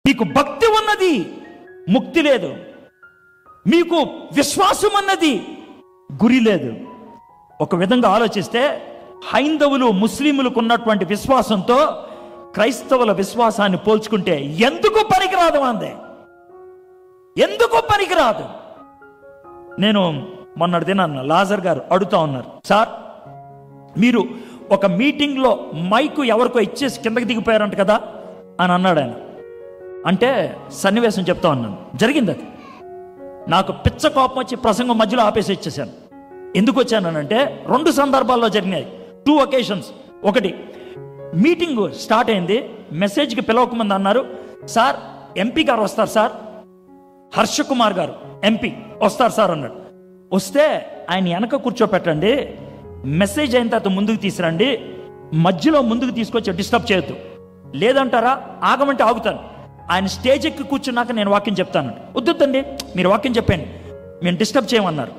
మీకు భక్తి ఉన్నది, ముక్తి లేదు. మీకు విశ్వాసం అన్నది, గురి లేదు. ఒక విధంగా ఆలోచిస్తే హైందవులు ముస్లింలకు ఉన్నటువంటి విశ్వాసంతో క్రైస్తవుల విశ్వాసాన్ని పోల్చుకుంటే ఎందుకు పనికిరాదు అందే, ఎందుకు పనికిరాదు. నేను మొన్నటి దినాన్న లాజర్ గారు అడుగుతా ఉన్నారు, సార్ మీరు ఒక మీటింగ్లో మైకు ఎవరికో ఇచ్చేసి కిందకి దిగిపోయారంట కదా అని అన్నాడు ఆయన. అంటే సన్నివేశం చెప్తా ఉన్నాను, జరిగింది అది. నాకు పిచ్చ కోపం వచ్చి ప్రసంగం మధ్యలో ఆపేసి ఇచ్చేసాను. ఎందుకు వచ్చానంటే 2 సందర్భాల్లో జరిగినాయి, 2 occasions. ఒకటి, మీటింగ్ స్టార్ట్ అయింది, మెసేజ్కి పిలవకముందు అన్నారు, సార్ ఎంపీ గారు వస్తారు సార్, హర్ష కుమార్ గారు ఎంపీ వస్తారు సార్ అన్నాడు. వస్తే ఆయన వెనక కూర్చోపెట్టండి, మెసేజ్ అయిన తర్వాత ముందుకు తీసుకురండి, మధ్యలో ముందుకు తీసుకొచ్చి డిస్టర్బ్ చేయొద్దు, లేదంటారా ఆగమంటే ఆగుతాను. ఆయన స్టేజ్ ఎక్కి కూర్చున్నాక నేను వాక్యం చెప్తాను. వద్దండి మీరు వాక్యం చెప్పండి, మేము డిస్టర్బ్ చేయమన్నారు.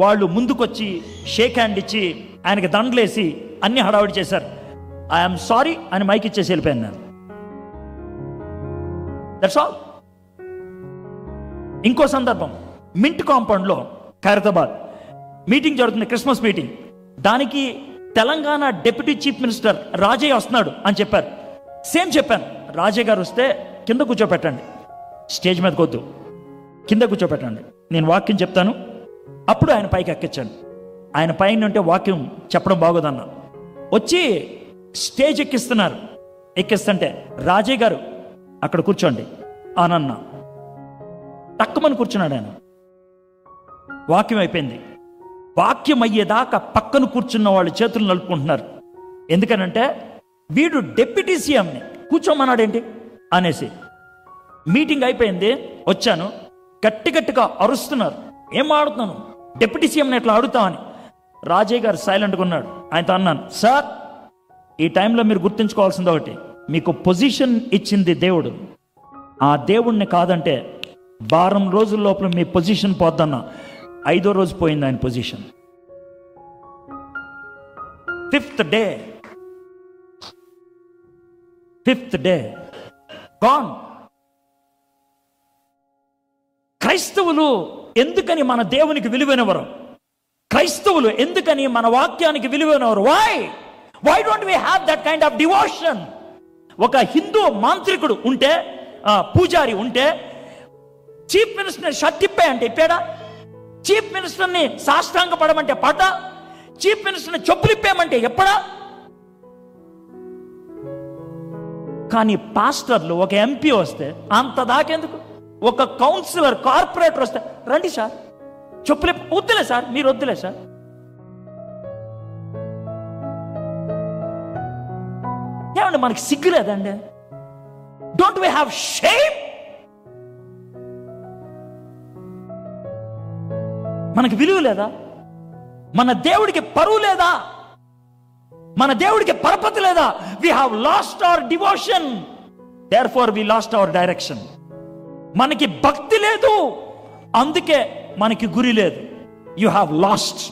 వాళ్ళు ముందుకొచ్చి షేక్ హ్యాండ్ ఇచ్చి ఆయనకి దండలేసి అన్ని హడావిడి చేశారు. ఐఎమ్ సారీ అని మైక్ ఇచ్చేసి వెళ్ళిపోయాను నేను. That's all. ఇంకో సందర్భం, మింట్ కాంపౌండ్లో ఖైరతాబాద్ మీటింగ్ జరుగుతుంది, క్రిస్మస్ మీటింగ్. దానికి Telangana deputy chief minister Rajaiah వస్తున్నాడు అని చెప్పారు. సేమ్ చెప్పాను, రాజయ్య గారు వస్తే కింద కూర్చోపెట్టండి, స్టేజ్ మీదకి వద్దు, కింద కూర్చోపెట్టండి, నేను వాక్యం చెప్తాను. అప్పుడు ఆయన పైకి ఎక్కించాను. ఆయన పైన ఉంటే వాక్యం చెప్పడం బాగోదన్న, వచ్చి స్టేజ్ ఎక్కిస్తున్నారు. ఎక్కిస్తుంటే రాజయ్య గారు అక్కడ కూర్చోండి అనన్నా, తక్కువని కూర్చున్నాడు ఆయన. వాక్యం అయిపోయింది. వాక్యం అయ్యేదాకా పక్కన కూర్చున్న వాళ్ళు చేతులు నలుపుకుంటున్నారు. ఎందుకనంటే వీడు డిప్యూటీ సీఎంని కూర్చోమన్నాడేంటి అనేసి. మీటింగ్ అయిపోయింది, వచ్చాను, గట్టిగా అరుస్తున్నారు. ఏం ఆడుతున్నాను, డిప్యూటీ సీఎంని ఎట్లా అడుగుతామని. రాజయ్య గారు సైలెంట్గా ఉన్నాడు. ఆయనతో అన్నాను, సార్ ఈ టైంలో మీరు గుర్తుంచుకోవాల్సింది ఒకటి, మీకు పొజిషన్ ఇచ్చింది దేవుడు. ఆ దేవుణ్ణి కాదంటే వారం రోజుల లోపల మీ పొజిషన్ పోద్దన్న. 5వ రోజు పోయింది ఆయన పొజిషన్. 5th day gone. క్రైస్తవులు ఎందుకని మన దేవునికి విలువైనవారు? క్రైస్తవులు ఎందుకని మన వాక్యానికి విలువైనవారు? Why don't we have that kind of devotion? ఒక హిందూ మాంత్రికుడు ఉంటే, పూజారి ఉంటే, చీఫ్ మినిస్టర్ షర్ట్ ఇప్పాయంటే ఇప్పాడా? చీఫ్ మినిస్టర్ని సాష్టాంగ పడమంటే పడ్డా? చీఫ్ మినిస్టర్ని చెప్పులు ఇప్పేయమంటే ఎప్పుడా? కానీ పాస్టర్లు, ఒక ఎంపీ వస్తే అంత దాకెందుకు? ఒక కౌన్సిలర్, కార్పొరేటర్ వస్తే రండి సార్ చెప్పులు వద్దులే సార్, మీరు వద్దులే సార్. ఏమండి మనకి సిగ్గు లేదండి? Don't we have shame? మనకి విలువ లేదా? మన దేవుడికి పరువు లేదా? మన దేవుడికి పరపతి లేదా? We have lost our devotion, therefore we lost our direction. మనకి భక్తి లేదు, అందుకే మనకి గురి లేదు. You have last.